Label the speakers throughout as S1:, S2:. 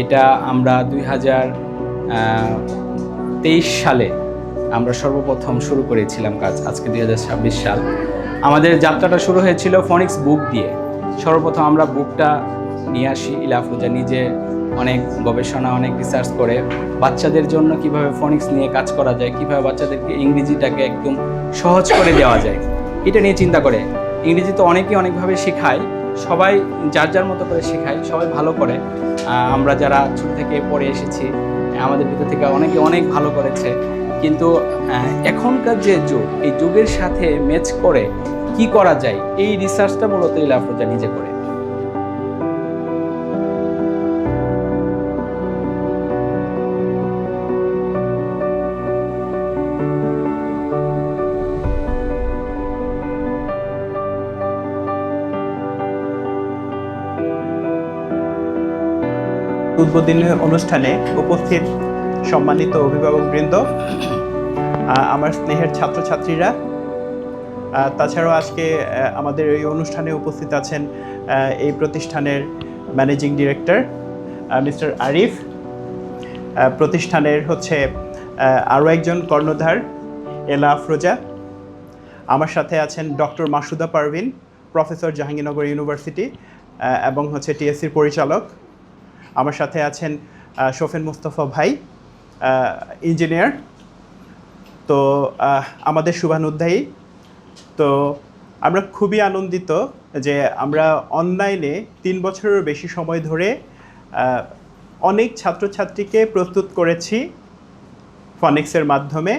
S1: এটা আমরা 2023 সালে আমরা সর্বপ্রথম শুরু করেছিলাম কাজ। আজকে 2026 সাল। আমাদের যাত্রাটা শুরু হয়েছিল ফনিক্স বুক দিয়ে। সর্বপ্রথম আমরা বুকটা নিয়ে আসি। ইলা আফরোজা নিজে অনেক গবেষণা, অনেক রিসার্চ করে বাচ্চাদের জন্য কিভাবে ফনিক্স নিয়ে কাজ করা যায়, কিভাবে বাচ্চাদেরকে ইংরেজিটাকে একদম সহজ করে দেওয়া যায়, এটা নিয়ে চিন্তা করে। ইংরেজি তো অনেকেই অনেকভাবে শেখায়, সবাই যার যার মতো করে শেখায়, সবাই ভালো করে। আমরা যারা ছোট থেকে পড়ে এসেছি, আমাদের ভিতর থেকে অনেকে অনেক ভালো করেছে, কিন্তু এখনকার যে যুগ, এই যুগের সাথে ম্যাচ করে কি করা যায়, এই রিসার্চটা মূলত ইলা আফরোজা নিজে করে।
S2: উদ্বোধনী অনুষ্ঠানে উপস্থিত সম্মানিত অভিভাবকবৃন্দ, আমার স্নেহের ছাত্রছাত্রীরা, তাছাড়াও আজকে আমাদের এই অনুষ্ঠানে উপস্থিত আছেন এই প্রতিষ্ঠানের ম্যানেজিং ডিরেক্টর মিস্টার আরিফ, প্রতিষ্ঠানের আরও একজন কর্ণধার এলা আফরোজা, আমার সাথে আছেন doctor Masuda Parvin, professor Jahangirnagar university এবং টিএসসির পরিচালক। আমার সাথে আছেন শোফেন মুস্তফা ভাই, ইঞ্জিনিয়ার। তো আমাদের শুভানুধ্যায়ী। তো আমরা খুবই আনন্দিত যে আমরা অনলাইনে 3 বছরেরও বেশি সময় ধরে অনেক ছাত্রছাত্রীকে প্রস্তুত করেছি ফনিক্সের মাধ্যমে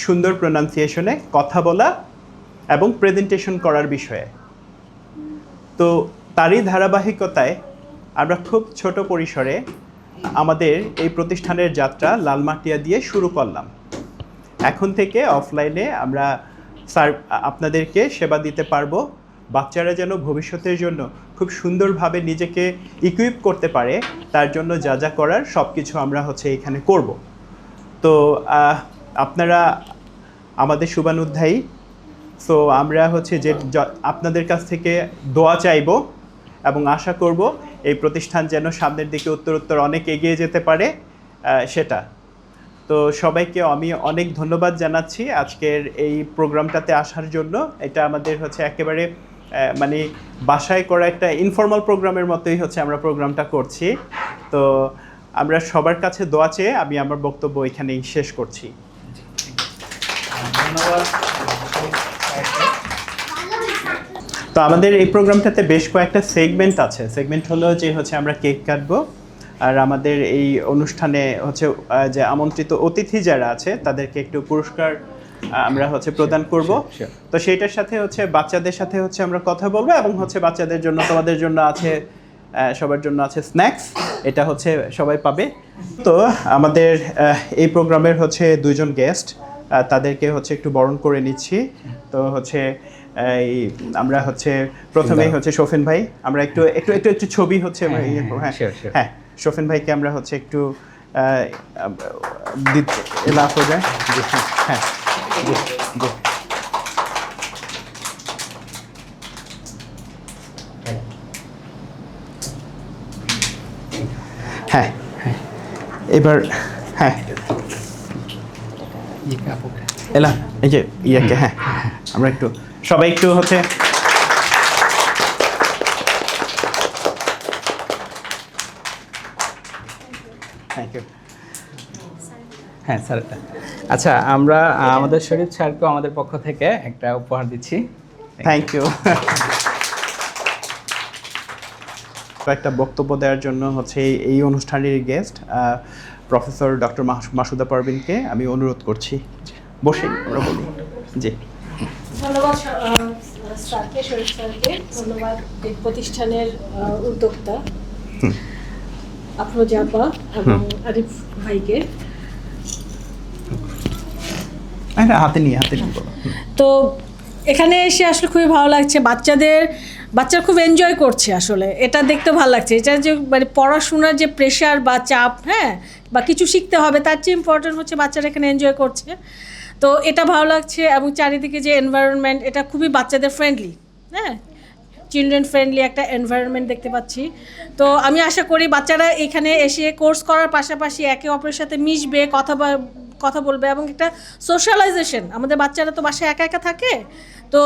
S2: সুন্দর প্রোনাউন্সিয়েশনে কথা বলা এবং প্রেজেন্টেশন করার বিষয়ে। তো তারই ধারাবাহিকতায় আমরা খুব ছোট পরিসরে আমাদের এই প্রতিষ্ঠানের যাত্রা লালমাটিয়া দিয়ে শুরু করলাম। এখন থেকে অফলাইনে আমরা আপনাদেরকে সেবা দিতে পারবো। বাচ্চারা যেন ভবিষ্যতের জন্য খুব সুন্দরভাবে নিজেকে ইকুইপ করতে পারে, তার জন্য যা যা করার সব কিছু আমরা এখানে করব। তো আপনারা আমাদের শুভানুধ্যায়ী। সো আমরা যে আপনাদের কাছ থেকে দোয়া চাইব এবং আশা করব এই প্রতিষ্ঠান যেন সামনের দিকে উত্তরোত্তর অনেক এগিয়ে যেতে পারে সেটা। তো সবাইকে আমি অনেক ধন্যবাদ জানাচ্ছি আজকের এই প্রোগ্রামটাতে আসার জন্য। এটা আমাদের একেবারে মানে বাসায় করা একটা ইনফর্মাল প্রোগ্রামের মতোই আমরা প্রোগ্রামটা করছি। তো আমরা সবার কাছে দোয়া চেয়ে আমি আমার বক্তব্য এখানেই শেষ করছি। ধন্যবাদ। তো আমাদের এই প্রোগ্রামটাতে বেশ কয়েকটা সেগমেন্ট আছে। সেগমেন্ট হলো যে আমরা কেক কাটবো, আর আমাদের এই অনুষ্ঠানে যে আমন্ত্রিত অতিথি যারা আছে তাদেরকে একটু পুরস্কার আমরা প্রদান করব। তো সেইটার সাথে বাচ্চাদের সাথে আমরা কথা বলবো এবং বাচ্চাদের জন্য তোমাদের জন্য আছে, সবার জন্য আছে স্ন্যাক্স। এটা সবাই পাবে। তো আমাদের এই প্রোগ্রামের 2জন গেস্ট, তাদেরকে একটু বরণ করে নিচ্ছি। তো আমরা প্রথমেই শোফেন ভাই, আমরা একটু একটু একটু একটু ছবি হ্যাঁ শোফেন ভাইকে আমরা একটু লাভ হয়ে যায়। হ্যাঁ হ্যাঁ এবার হ্যাঁ এলা এই যে ইয়াকে হ্যাঁ আমরা একটু সবাই একটু থ্যাংক ইউ।
S1: হ্যাঁ স্যার। আচ্ছা, আমরা আমাদের শরীফ স্যারকেও আমাদের পক্ষ থেকে একটা উপহার দিচ্ছি।
S2: Thank you. একটা বক্তব্য দেওয়ার জন্য এই অনুষ্ঠানের গেস্ট প্রফেসর ডক্টর মাসুদা পারভিনকে আমি অনুরোধ করছি। বসে আমরা বলি। জি,
S3: ধন্যবাদ স্যারকে, শরীফ স্যারকে। ধন্যবাদ প্রতিষ্ঠানের উদ্যোক্তা আফরোজা আপা এবং আরিফ ভাইকে।
S2: হাতে নিয়ে
S3: তো এখানে এসে আসলে খুবই ভালো লাগছে। বাচ্চারা খুব এনজয় করছে, আসলে এটা দেখতে ভালো লাগছে। এটা যে মানে পড়াশোনার যে প্রেশার বা চাপ, হ্যাঁ, বা কিছু শিখতে হবে, তার চেয়ে ইম্পর্টেন্ট বাচ্চারা এখানে এনজয় করছে। তো এটা ভালো লাগছে। এবং চারিদিকে যে এনভায়রনমেন্ট, এটা খুবই বাচ্চাদের ফ্রেন্ডলি। হ্যাঁ, চিলড্রেন ফ্রেন্ডলি একটা এনভায়রনমেন্ট দেখতে পাচ্ছি। তো আমি আশা করি বাচ্চারা এখানে এসে কোর্স করার পাশাপাশি একে অপরের সাথে মিশবে, কথা বলবে এবং একটা সোশ্যালাইজেশন। আমাদের বাচ্চারা তো বাসায় একা একা থাকে, তো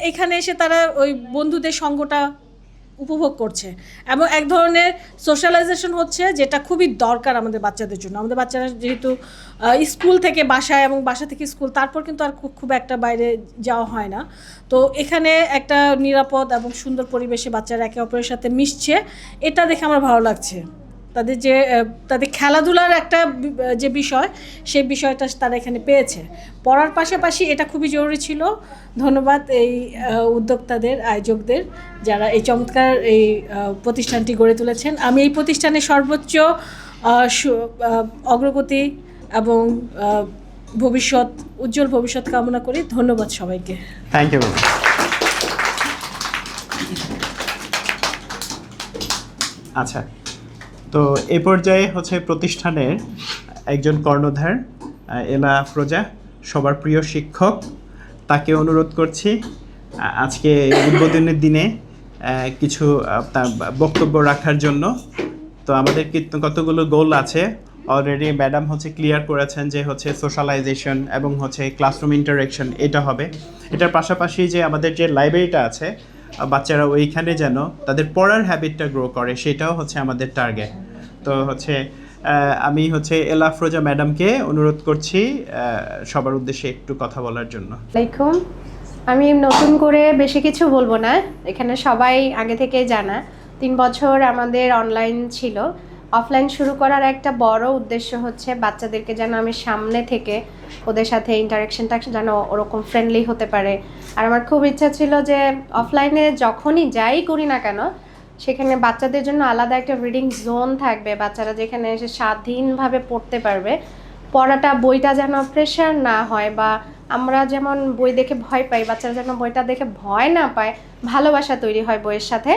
S3: এখানে এসে তারা ওই বন্ধুদের সঙ্গটা উপভোগ করছে এবং এক ধরনের সোশ্যালাইজেশন হচ্ছে, যেটা খুবই দরকার আমাদের বাচ্চাদের জন্য। আমাদের বাচ্চারা যেহেতু স্কুল থেকে বাসায় এবং বাসা থেকে স্কুল, তারপর কিন্তু আর খুব একটা বাইরে যাওয়া হয় না। তো এখানে একটা নিরাপদ এবং সুন্দর পরিবেশে বাচ্চারা একে অপরের সাথে মিশছে, এটা দেখে আমার ভালো লাগছে। তাদের খেলাধুলার একটা যে বিষয়, সেই বিষয়টা তারা এখানে পেয়েছে। পড়ার পাশাপাশি এটা খুবই জরুরি ছিল। ধন্যবাদ এই উদ্যোক্তাদের, আয়োজকদের, যারা এই চমৎকার এই প্রতিষ্ঠানটি গড়ে তুলেছেন। আমি এই প্রতিষ্ঠানের সর্বোচ্চ অগ্রগতি এবং উজ্জ্বল ভবিষ্যৎ কামনা করি। ধন্যবাদ সবাইকে।
S2: Thank you. আচ্ছা, তো এ পর্যায়ে হচ্ছে প্রতিষ্ঠানের একজন কর্ণধার এলা আফরোজা, সবার প্রিয় শিক্ষক, তাকে অনুরোধ করছি আজকে উদ্বোধনের দিনে কিছু তার বক্তব্য রাখার জন্য। তো আমাদের কতগুলো গোল আছে অলরেডি ম্যাডাম হচ্ছে ক্লিয়ার করেছেন, যে হচ্ছে সোশ্যালাইজেশন এবং হচ্ছে ক্লাসরুম ইন্টারেকশন এটা হবে। এটার পাশাপাশি যে আমাদের যে লাইব্রেরিটা আছে, বাচ্চারা ওইখানে যেন তাদের পড়ার হ্যাবিটটা গ্রো করে, সেটাও হচ্ছে আমাদের টার্গেট। তো হচ্ছে আমি হচ্ছে এলা আফরোজা ম্যাডামকে অনুরোধ করছি সবার উদ্দেশ্যে একটু কথা বলার জন্য।
S4: আসসালামাইকুম। আমি নতুন করে বেশি কিছু বলবো না, এখানে সবাই আগে থেকে জানা। 3 বছর আমাদের অনলাইন ছিল। অফলাইন শুরু করার একটা বড় উদ্দেশ্য হচ্ছে বাচ্চাদেরকে যেন আমি সামনে থেকে ওদের সাথে ইন্টারাকশনটা যেন ওরকম ফ্রেন্ডলি হতে পারে। আর আমার খুব ইচ্ছা ছিল যে অফলাইনে যখনই যাই করি না কেন, সেখানে বাচ্চাদের জন্য আলাদা একটা রিডিং জোন থাকবে, বাচ্চারা যেখানে এসে স্বাধীনভাবে পড়তে পারবে। বইটা যেন প্রেশার না হয়, বা আমরা যেমন বই দেখে ভয় পাই, বাচ্চারা যেন বইটা দেখে ভয় না পায়, ভালোবাসা তৈরি হয় বইয়ের সাথে।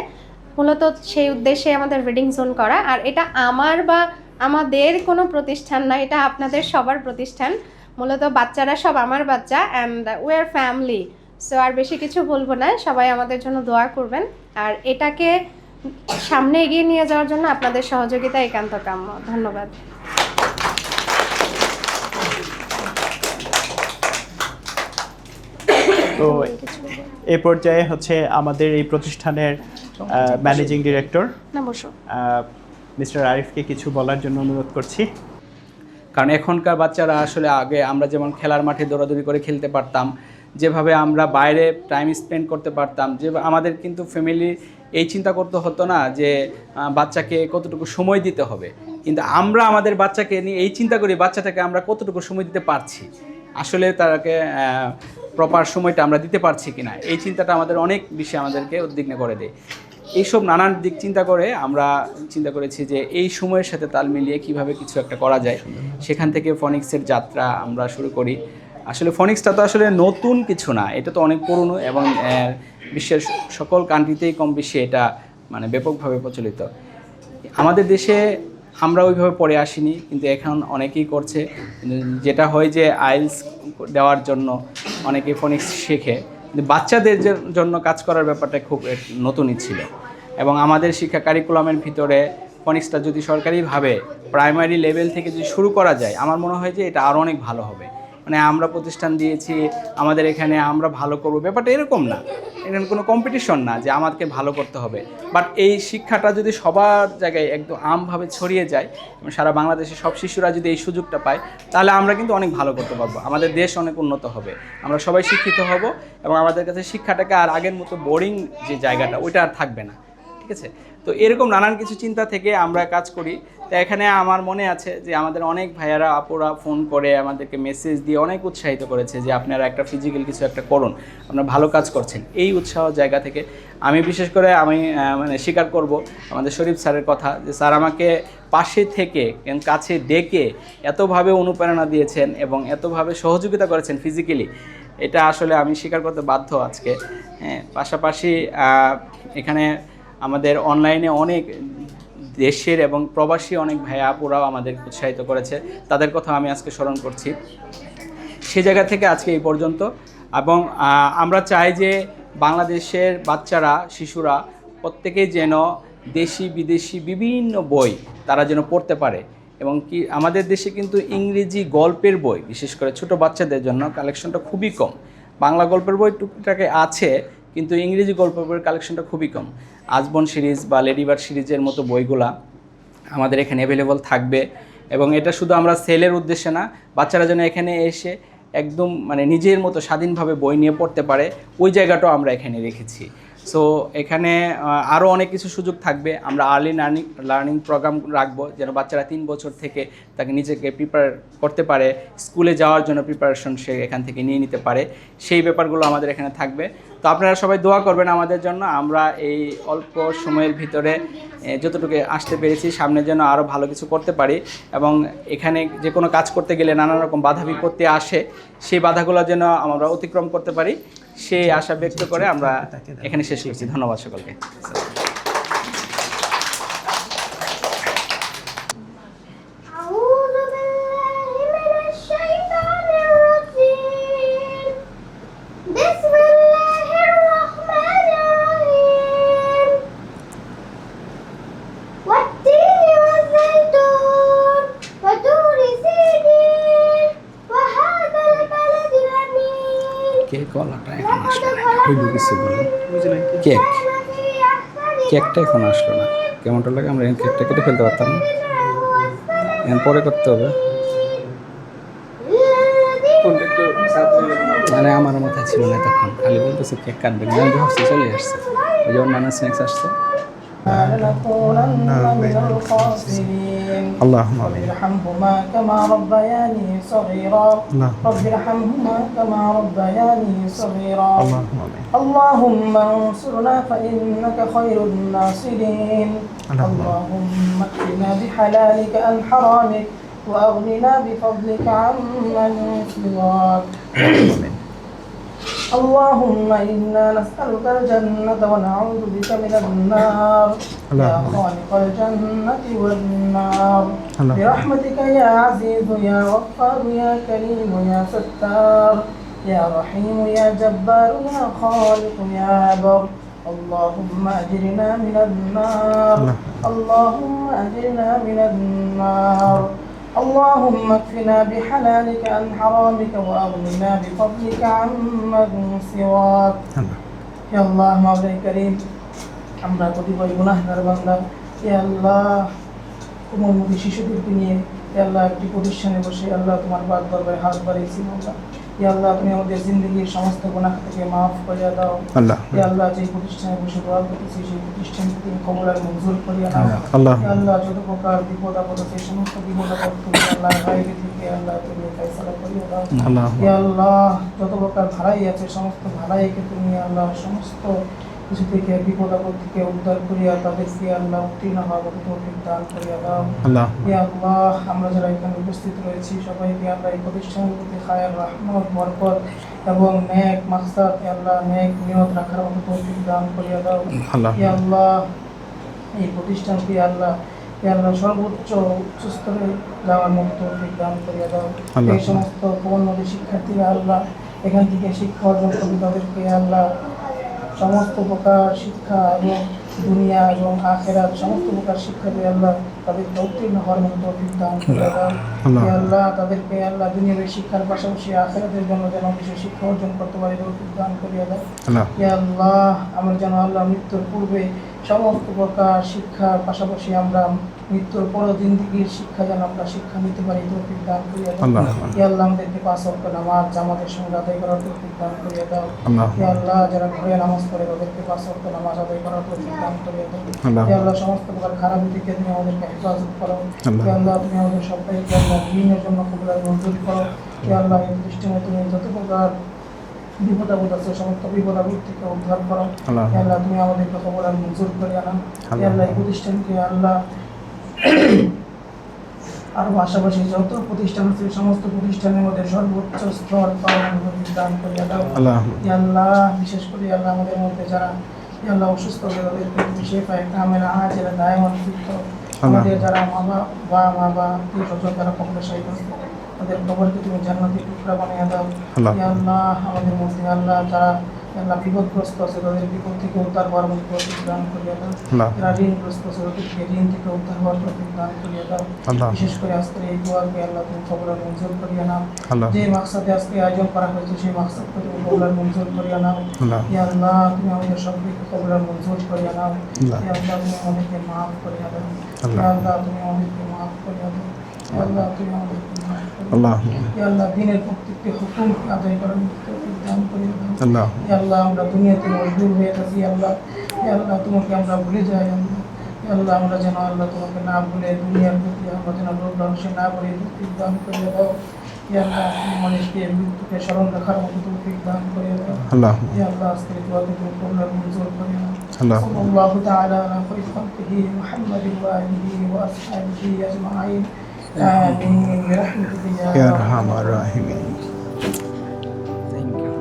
S4: মূলত সেই উদ্দেশ্যে আমাদের রিডিং জোন করা। আর এটা আমার বা আমাদের কোনো প্রতিষ্ঠান না, এটা আপনাদের সবার প্রতিষ্ঠান। মূলত বাচ্চারা সব আমার বাচ্চা, and we are family. So আর বেশি কিছু বলবো না, সবাই আমাদের জন্য দোয়া করবেন। আর এটাকে সামনে এগিয়ে নিয়ে যাওয়ার জন্য আপনাদের সহযোগিতা একান্ত কাম্য। ধন্যবাদ।
S2: তো এ পর্যায়ে হচ্ছে আমাদের এই প্রতিষ্ঠানের ম্যানেজিং ডিরেক্টর মিস্টার আরিফকে কিছু বলার জন্য অনুরোধ করছি।
S1: কারণ এখনকার বাচ্চারা আসলে আগে আমরা যেমন খেলার মাঠে দৌড়াদৌড়ি করে খেলতে পারতাম, যেভাবে আমরা বাইরে টাইম স্পেন্ড করতে পারতাম, যে আমাদের কিন্তু ফ্যামিলি এই চিন্তা করতে হতো না যে বাচ্চাকে কতটুকু সময় দিতে হবে। কিন্তু আমরা আমাদের বাচ্চাকে নিয়ে এই চিন্তা করি, বাচ্চাটাকে আমরা কতটুকু সময় দিতে পারছি, আসলে তাকে প্রপার সময়টা আমরা দিতে পারছি কিনা, এই চিন্তাটা আমাদের অনেক বেশি আমাদেরকে উদ্বিগ্ন করে দেয়। এইসব নানান দিক চিন্তা করে আমরা চিন্তা করেছি যে এই সময়ের সাথে তাল মিলিয়ে কিভাবে কিছু একটা করা যায়। সেখান থেকে ফনিক্সের যাত্রা আমরা শুরু করি। আসলে ফনিক্সটা তো আসলে নতুন কিছু না, এটা তো অনেক পুরনো এবং বিশ্বের সকল কান্ট্রিতেই কম বেশি এটা মানে ব্যাপকভাবে প্রচলিত। আমাদের দেশে আমরা ওইভাবে পড়ে আসিনি, কিন্তু এখন অনেকেই করছে। যেটা হয় যে আইএলস দেওয়ার জন্য অনেকেই ফনিক্স শেখে, কিন্তু বাচ্চাদের জন্য কাজ করার ব্যাপারটা খুব নতুনই ছিল। এবং আমাদের শিক্ষা কারিকুলামের ভিতরে ফনিক্সটা যদি সরকারিভাবে প্রাইমারি লেভেল থেকে যদি শুরু করা যায়, আমার মনে হয় যে এটা আরও অনেক ভালো হবে। মানে আমরা প্রতিষ্ঠান দিয়েছি, আমাদের এখানে আমরা ভালো করব, ব্যাপারটা এরকম না। এখানে কোনো কম্পিটিশন না যে আমাদেরকে ভালো করতে হবে। বাট এই শিক্ষাটা যদি সবার জায়গায় একদম আমভাবে ছড়িয়ে যায় এবং সারা বাংলাদেশে সব শিশুরা যদি এই সুযোগটা পায়, তাহলে আমরা কিন্তু অনেক ভালো করতে পারবো। আমাদের দেশ অনেক উন্নত হবে, আমরা সবাই শিক্ষিত হব এবং আমাদের কাছে শিক্ষাটাকে আর আগের মতো বোরিং যে জায়গাটা, ওইটা আর থাকবে না। ঠিক আছে? তো এরকম নানান কিছু চিন্তা থেকে আমরা কাজ করি। তো এখানে আমার মনে আছে যে আমাদের অনেক ভাইয়ারা আপুরা ফোন করে আমাদেরকে মেসেজ দিয়ে অনেক উৎসাহিত করেছে যে আপনারা একটা ফিজিক্যাল কিছু একটা করুন, আপনারা ভালো কাজ করছেন। এই উৎসাহ জায়গা থেকে আমি বিশেষ করে মানে স্বীকার করব আমাদের শরীফ স্যারের কথা, যে স্যার আমাকে পাশে থেকে কাছে ডেকে এতভাবে অনুপ্রেরণা দিয়েছেন এবং এতভাবে সহযোগিতা করেছেন ফিজিক্যালি, এটা আসলে আমি স্বীকার করতে বাধ্য আজকে। হ্যাঁ, পাশাপাশি এখানে আমাদের অনলাইনে অনেক দেশের এবং প্রবাসী অনেক ভাইয়া আপুরাও আমাদের উৎসাহিত করেছে, তাদের কথা আমি আজকে স্মরণ করছি। সে জায়গা থেকে আজকে এই পর্যন্ত। এবং আমরা চাই যে বাংলাদেশের বাচ্চারা, শিশুরা প্রত্যেকেই যেন দেশি বিদেশি বিভিন্ন বই তারা যেন পড়তে পারে। এবং কি আমাদের দেশে কিন্তু ইংরেজি গল্পের বই, বিশেষ করে ছোট বাচ্চাদের জন্য কালেকশনটা খুবই কম। বাংলা গল্পের বই টুকটাকে আছে, কিন্তু ইংরেজি গল্পের বইয়ের কালেকশনটা খুবই কম। আজবন সিরিজ বা লেডিবার্ড সিরিজের মতো বইগুলা আমাদের এখানে অ্যাভেলেবল থাকবে। এবং এটা শুধু আমরা সেলের উদ্দেশ্যে না, বাচ্চারা যেন এখানে এসে একদম মানে নিজের মতো স্বাধীনভাবে বই নিয়ে পড়তে পারে, ওই জায়গাটাও আমরা এখানে রেখেছি। সো এখানে আরও অনেক কিছু সুযোগ থাকবে। আমরা আর্লি লার্নিং প্রোগ্রাম রাখবো, যেন বাচ্চারা 3 বছর থেকে তাকে নিজেকে প্রিপেয়ার করতে পারে, স্কুলে যাওয়ার জন্য প্রিপারেশন সে এখান থেকে নিয়ে নিতে পারে, সেই ব্যাপারগুলো আমাদের এখানে থাকবে। তো আপনারা সবাই দোয়া করবেন আমাদের জন্য, আমরা এই অল্প সময়ের ভিতরে যতটুকু আসতে পেরেছি, সামনে যেন আরও ভালো কিছু করতে পারি। এবং এখানে যে কোনো কাজ করতে গেলে নানান রকম বাধা বিপত্তি আসে, সেই বাধাগুলো যেন আমরা অতিক্রম করতে পারি, সেই আশা ব্যক্ত করে আমরা এখানে শেষ করছি। ধন্যবাদ সকলকে। কেক কলাটা এখন আসলো না, হইল কিছু বলে কেক, কেকটা এখন আসলো না, কেমনটা লাগে? আমরা কেকটা কেটে ফেলতে পারতাম না, এখন পরে করতে হবে। মানে আমার মাথায় ছিল না তখন, খালি বলতেছে কেক কাটবে, আমি ভাবছি চলে আসছে, ওই যে অন্যান্য স্ন্যাক্স আসছে।
S2: اللهم
S5: رب ارحمهما كما ربياني صغيرا رب ارحمهما كما ربياني صغيرا اللهم انصرنا فإنك خير الناصرين اللهم اكفنا بحلالك عن حرامك وأغننا بفضلك عمن سواك اللهم إنا نسألك الجنة ونعوذ بك من النار يا خالق الجنة والنار برحمتك يا عزيز يا غفار يا كريم يا ستار يا رحيم يا جبار يا خالق يا بر اللهم أجرنا من النار اللهم أجرنا من النار اللهم اكفنا بحلالك عن حرامك وأغننا بفضلك عمن سواك يا الله مولاي كريم আমরা কতিপয় গুনাহগার বান্দা, হে আল্লাহ কোমলমতি শিশুদেরকে নিয়ে হে আল্লাহ একটি প্রতিষ্ঠানে বসে আল্লাহ তোমার পাক দরবারে হাত বাড়িয়েছি। আল্লাহ হে আল্লাহ তুমি আমাদের জিন্দগির সমস্ত গুনাহ থেকে মাফ করে দাও। হে আল্লাহ যে প্রতিষ্ঠানে বসে দোয়া করতেছি সেই প্রতিষ্ঠানকে তুমি কবুল আর মঞ্জুর করিয়া নাও। হে আল্লাহ যত প্রকার বিপদ আপদ আছে সমস্ত বিপদ আপদ তুমি আল্লাহ গায়েবে থেকে আল্লাহ তুমি ফয়সালা করিয়া দাও। হে আল্লাহ যত প্রকার ভাড়াই আছে সমস্ত ভাড়াইকে তুমি আল্লাহ সমস্ত কিছু থেকে বিপদ আপদ থেকে উদ্ধার করিয়া তাদেরকে আল্লাহ উত্তীর্ণ হওয়ার মতো তৌফিক দান করিয়া দাও। হে আল্লাহ আমরা যারা এখানে উপস্থিত রয়েছি সবাইকে আল্লাহ এই প্রতিষ্ঠানের প্রতি খায়ের রহমত বরকত এবং নেক মাকসাদ হে আল্লাহ নেক নিয়ত রাখার মতো তৌফিক দান করিয়া দাও। হে আল্লাহ এই প্রতিষ্ঠানকে আল্লাহ হে আল্লাহ সর্বোচ্চ উচ্চ স্তরে যাওয়ার মতো তৌফিক দান করিয়া দাও। এই সমস্ত কোমলমতি শিক্ষার্থীরা আল্লাহ এখান থেকে শিক্ষা অর্জন করবে, তাদেরকে আল্লাহ সমস্ত প্রকার শিক্ষা এবং দুনিয়া এবং আখেরাত সমস্ত প্রকার শিক্ষা দিয়ে আল্লাহ তাদেরকে উত্তীর্ণ হওয়ার মতো তৌফিক দান করে দাও। হে আল্লাহ তাদেরকে আল্লাহ দুনিয়ার শিক্ষার পাশাপাশি আখেরাতের জন্য যেন বিশেষ শিক্ষা অর্জন করতে পারে তৌফিক দান করিয়া দাও। হে আল্লাহ আমরা যেন আল্লাহ মৃত্যুর পূর্বে সমস্ত প্রকার শিক্ষার পাশাপাশি আমরা মৃত্যুর পরও জিন্দেগির শিক্ষা যেন আমরা শিক্ষা নিতে পারি তৌফিক দান করিয়া দাও। হে আল্লাহ আমাদেরকে 5 ওয়াক্ত নামাজ জামাতের সঙ্গে আদায় করার তৌফিক দান করিয়া দাও। হে আল্লাহ যারা ঘরে নামাজ পড়ে তাদেরকে 5 ওয়াক্ত নামাজ আদায় করার তৌফিক দান করিয়া দাও। হে আল্লাহ সমস্ত প্রকার খারাপ থেকে তুমি আমাদেরকে হেফাজত করো। হে আল্লাহ তুমি আমাদের সবাইকে আল্লাহ দিনের জন্য কবুল আর মঞ্জুর করো। হে আল্লাহ এই প্রতিষ্ঠানে তুমি যত প্রকার বিপদ আপদ আছে সমস্ত বিপদ আপদ থেকে উদ্ধার করো। হে আল্লাহ তুমি আমাদেরকে কবুল আর মঞ্জুর করে আনো। হে আল্লাহ এই প্রতিষ্ঠানকে আল্লাহ আর পাশাপাশি যত প্রতিষ্ঠান আছে সমস্ত প্রতিষ্ঠানের মধ্যে সর্বোচ্চ স্তর পাওয়ার দান করিয়া দাও। হে আল্লাহ বিশেষ করে আল্লাহ আমাদের মধ্যে যারা হে আল্লাহ অসুস্থ হয়ে তাদেরকে তুমি শেফায়ে কামেল আজেলা দায়মান ফিরত, আমাদের যারা মা বাবা আত্মীয় স্বজন যারা কবরে শহীদ হয়েছে তাদের কবরকে তুমি জান্নাতের টুকরা বানিয়ে দাও। হে আল্লাহ আমাদের মধ্যে আল্লাহ যারা আল্লাহ বিপদগ্রস্ত আছে তাদের বিপদ থেকে উদ্ধার হওয়ার মতো তৌফিক দান করিয়া দাও।
S2: আল্লাহ।
S5: যারা ঋণগ্রস্ত আছে তাদেরকে ঋণ থেকে উদ্ধার হওয়ার তৌফিক দান করিয়া দাও।
S2: আল্লাহ।
S5: বিশেষ করে আজকের এই দোয়াকে আল্লাহ তুমি কবুল আর মঞ্জুর করিয়া নাও।
S2: আল্লাহ।
S5: যে মাকসাদে আজকে আয়োজন করা হয়েছে সেই মাকসাদকে তুমি কবুল আর মঞ্জুর করিয়া নাও।
S2: আল্লাহ।
S5: ইয়া আল্লাহ তুমি আমাদের সবাইকে কবুল আর মঞ্জুর করিয়া নাও।
S2: আল্লাহ।
S5: ইয়া আল্লাহ তুমি আমাদেরকে মাফ করিয়া দাও।
S2: আল্লাহ।
S5: ইয়া আল্লাহ তুমি আমাদেরকে মাফ করিয়া দাও। ইয়া আল্লাহ তুমি আমাদেরকে মাফ করিয়া দাও।
S2: আল্লাহ।
S5: ইয়া আল্লাহ দিনের প্রত্যেকটি হুকুমকে আদায় করার তৌফিক দান করিয়া দাও।
S2: আল্লাহ।
S5: ইয়া আল্লাহ আমরা দুনিয়াতে মজবুর হয়ে থাকি আল্লাহ। ইয়া আল্লাহ তোমাকে আমরা ভুলে যাই আল্লাহ। ইয়া আল্লাহ আমরা যেন আল্লাহ তোমাকে না ভুলে দুনিয়ার প্রতি আমরা যেন লোক মানুষে না বলে তৌফিক দান করিয়া দাও। ইয়া আল্লাহ তুমি মানুষকে মৃত্যুকে স্মরণ রাখার মতো তৌফিক দান করিয়া দাও।
S2: আল্লাহ।
S5: ইয়া আল্লাহ আজকের দোয়াকে তুমি কবুল আর মঞ্জুর করিয়া নাও।
S2: আল্লাহ।
S5: সাল্লাল্লাহু তাআলা আলা খায়রি খালকিহি মুহাম্মাদিন ওয়া আলিহি ওয়া আসহাবিহি আজমাইন। আমিন বিরহমাতিকা
S2: ইয়া
S5: ইয়া
S2: আরহামার রাহিমিন।
S1: Thank you.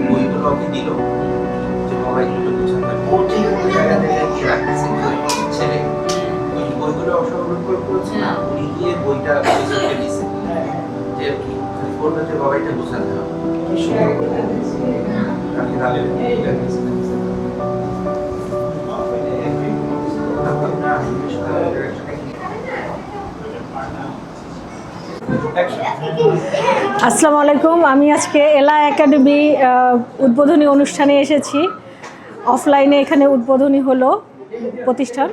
S6: বইগুলোকে দিল যে বাবা এগুলো বুঝাতে জায়গা থেকে রাখতেছে ছেলে ওই বইগুলো অংশগ্রহণ করেছে না উনি গিয়ে বইটা বুঝাতে দিছে যে বললো যে বাবা এটা বুঝাতে হবে আপনি তাহলে
S3: আসসালামু আলাইকুম, আমি আজকে এলা একাডেমি উদ্বোধনী অনুষ্ঠানে এসেছি। অফলাইনে এখানে উদ্বোধনী হলো প্রতিষ্ঠান,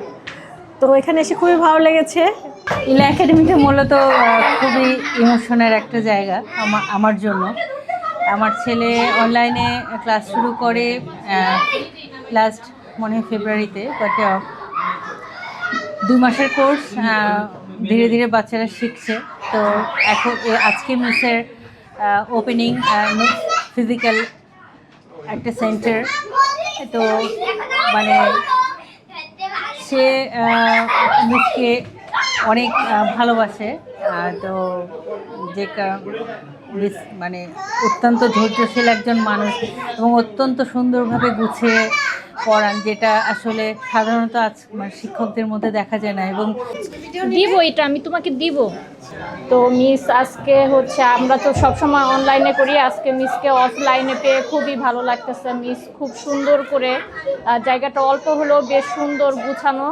S3: তো এখানে এসে খুবই ভালো লেগেছে।
S7: ইলা একাডেমিটা মূলত খুবই ইমোশনের একটা জায়গা আমার জন্য। আমার ছেলে অনলাইনে ক্লাস শুরু করে লাস্ট মনে হয় ফেব্রুয়ারিতে, বাট 2 মাসের কোর্স। ধীরে ধীরে বাচ্চারা শিখছে। তো এখন আজকে মিসের ওপেনিং ফিজিক্যাল একটা সেন্টার, তো মানে সে মিসকে অনেক ভালোবাসে। তো যে মানে অত্যন্ত ধৈর্যশীল একজন মানুষ এবং অত্যন্ত সুন্দরভাবে গুছিয়ে পড়ান, যেটা আসলে সাধারণত মানে শিক্ষকদের মধ্যে দেখা যায় না। এবং
S8: দিব এটা আমি তোমাকে দিব। তো মিস আজকে হচ্ছে আমরা তো সবসময় অনলাইনে করি, আজকে মিসকে অফলাইনে পেয়ে খুবই ভালো লাগতেছে। মিস খুব সুন্দর করে জায়গাটা অল্প হলেও বেশ সুন্দর গুছানো।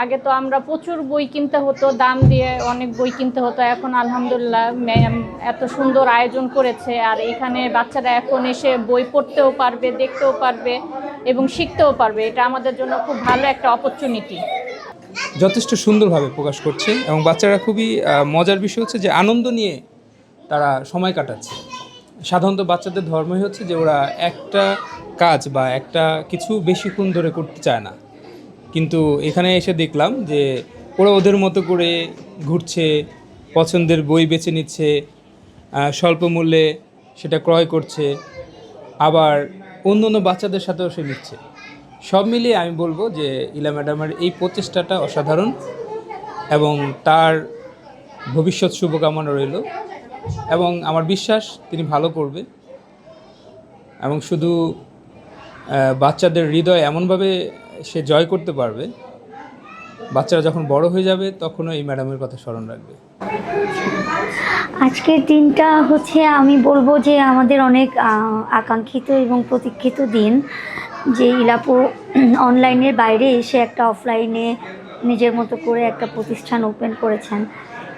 S8: আগে তো আমরা প্রচুর বই কিনতে হতো, দাম দিয়ে অনেক বই কিনতে হতো। এখন আলহামদুলিল্লাহ ম্যাম এত সুন্দর আয়োজন করেছে, আর এখানে বাচ্চারা এখন এসে বই পড়তেও পারবে, দেখতেও পারবে এবং শিখতেও পারবে। এটা আমাদের জন্য খুব ভালো একটা অপরচুনিটি।
S9: যথেষ্ট সুন্দরভাবে প্রকাশ করছে এবং বাচ্চারা খুবই মজার বিষয় হচ্ছে যে আনন্দ নিয়ে তারা সময় কাটাচ্ছে। সাধারণত বাচ্চাদের ধর্মই হচ্ছে যে ওরা একটা কাজ বা একটা কিছু বেশিক্ষণ ধরে করতে চায় না, কিন্তু এখানে এসে দেখলাম যে ওরা ওদের মতো করে ঘুরছে, পছন্দের বই বেছে নিচ্ছে, স্বল্প মূল্যে সেটা ক্রয় করছে, আবার অন্য অন্য বাচ্চাদের সাথেও সে মিশছে। সব মিলিয়ে আমি বলবো যে ইলা ম্যাডামের এই প্রচেষ্টাটা অসাধারণ এবং তার ভবিষ্যৎ শুভকামনা রইল এবং আমার বিশ্বাস তিনি ভালো করবে এবং শুধু বাচ্চাদের হৃদয় এমনভাবে সে জয় করতে পারবে, বাচ্চারা যখন বড় হয়ে যাবে তখনও এই ম্যাডামের কথা স্মরণ রাখবে।
S10: আজকের দিনটা হচ্ছে আমি বলবো যে আমাদের অনেক আকাঙ্ক্ষিত এবং প্রতীক্ষিত দিন, যে ইলাপু অনলাইনের বাইরে এসে একটা অফলাইনে নিজের মতো করে একটা প্রতিষ্ঠান ওপেন করেছেন।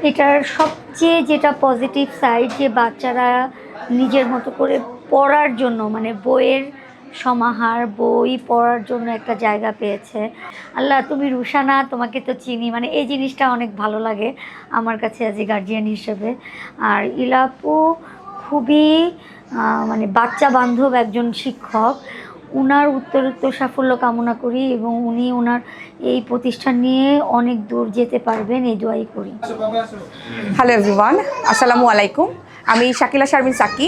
S10: এটার সবচেয়ে যেটা পজিটিভ সাইড, যে বাচ্চারা নিজের মতো করে পড়ার জন্য, মানে বইয়ের সমাহার, বই পড়ার জন্য একটা জায়গা পেয়েছে। আল্লাহ, তুমি রুশানা, তোমাকে তো চিনি, মানে এই জিনিসটা অনেক ভালো লাগে আমার কাছে অ্যাজ এ গার্জিয়ান হিসেবে। আর ইলাপু খুবই মানে বাচ্চা বান্ধব একজন শিক্ষক। উনার উত্তরোত্তর সাফল্য কামনা করি এবং উনি ওনার এই প্রতিষ্ঠান নিয়ে অনেক দূর যেতে পারবেন, এই দোয়াই করি।
S11: হ্যালো এভরিওয়ান, আসসালামু আলাইকুম। আমি শাকিলা শারমিন সাকি,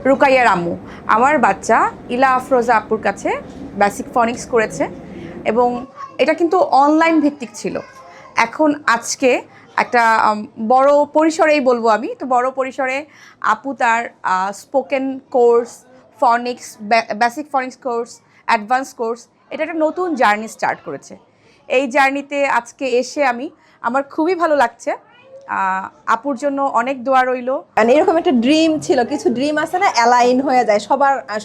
S11: রুকাইয়ার আম্মু। আমার বাচ্চা ইলা আফরোজা আপুর কাছে বেসিক ফনিক্স করেছে এবং এটা কিন্তু অনলাইন ভিত্তিক ছিল। এখন আজকে একটা বড় পরিসরেই বলবো আমি, তো বড় পরিসরে আপু তার spoken course, ফনিক্স, basic ফনিক্স course, advance course, এটা একটা নতুন জার্নি স্টার্ট করেছে। এই জার্নিতে আজকে এসে আমার খুবই ভালো লাগছে। আপুর জন্য অনেক দোয়া রইল।
S12: মানে এরকম একটা ড্রিম ছিল, কিছু ড্রিম আছে না, অ্যালাইন হয়ে যায়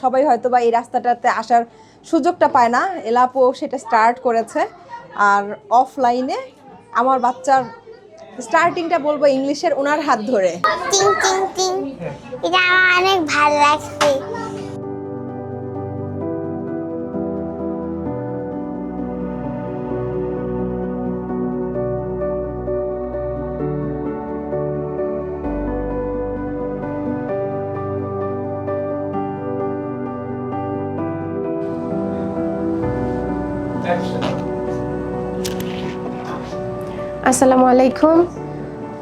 S12: সবাই হয়তো বা এই রাস্তাটাতে আসার সুযোগটা পায় না। এলাপও সেটা স্টার্ট করেছে। আর অফলাইনে আমার বাচ্চার স্টার্টিংটা বলবো ইংলিশের ওনার হাত ধরে।
S13: টিং টিং টিং, এটা আমার অনেক ভালো লাগছে।
S4: আসসালামু আলাইকুম।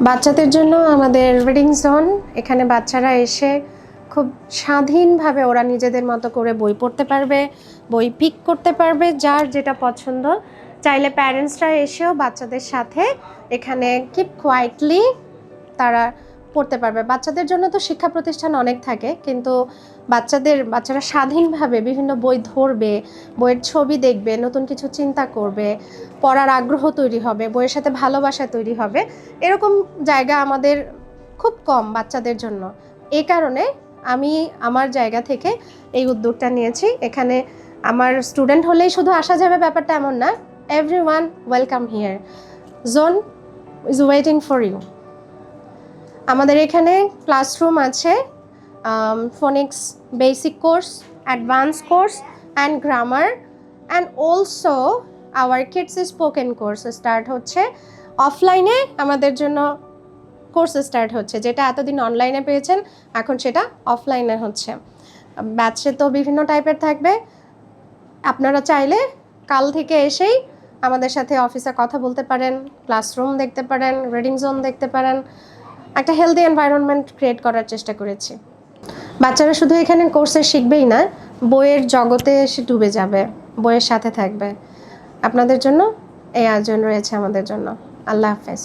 S4: বাচ্চাদের জন্য আমাদের রিডিং জোন, এখানে বাচ্চারা এসে খুব স্বাধীনভাবে ওরা নিজেদের মতো করে বই পড়তে পারবে, বই পিক করতে পারবে, যার যেটা পছন্দ। চাইলে প্যারেন্টসরা এসেও বাচ্চাদের সাথে এখানে কিপ কোয়াইটলি তারা পড়তে পারবে। বাচ্চাদের জন্য তো শিক্ষা প্রতিষ্ঠান অনেক থাকে, কিন্তু বাচ্চারা স্বাধীনভাবে বিভিন্ন বই ধরবে, বইয়ের ছবি দেখবে, নতুন কিছু চিন্তা করবে, পড়ার আগ্রহ তৈরি হবে, বইয়ের সাথে ভালোবাসা তৈরি হবে। এরকম জায়গা আমাদের খুব কম বাচ্চাদের জন্য। এই কারণে আমি আমার জায়গা থেকে এই উদ্যোগটা নিয়েছি। এখানে আমার স্টুডেন্ট হলেই শুধু আসা যাবে ব্যাপারটা এমন না। Everyone welcome here. Zone is waiting for you. আমাদের এখানে ক্লাসরুম আছে, phonics basic course, advance course and grammar, and also our kids spoken course start হচ্ছে। অফলাইনে আমাদের জন্য কোর্স স্টার্ট হচ্ছে, যেটা এতদিন অনলাইনে পেয়েছেন, এখন সেটা অফলাইনে হচ্ছে। ব্যাচে তো বিভিন্ন টাইপের থাকবে। আপনারা চাইলে কাল থেকে এসেই আমাদের সাথে অফিসে কথা বলতে পারেন, ক্লাসরুম দেখতে পারেন, রিডিং জোন দেখতে পারেন। একটা হেলদি এনভায়রনমেন্ট ক্রিয়েট করার চেষ্টা করেছি। বাচ্চারা শুধু এখানে কোর্সে শিখবেই না, বইয়ের জগতে এসে ডুবে যাবে, বইয়ের সাথে থাকবে। আপনাদের জন্য এই আয়োজন রয়েছে আমাদের জন্য। আল্লাহ হাফেজ।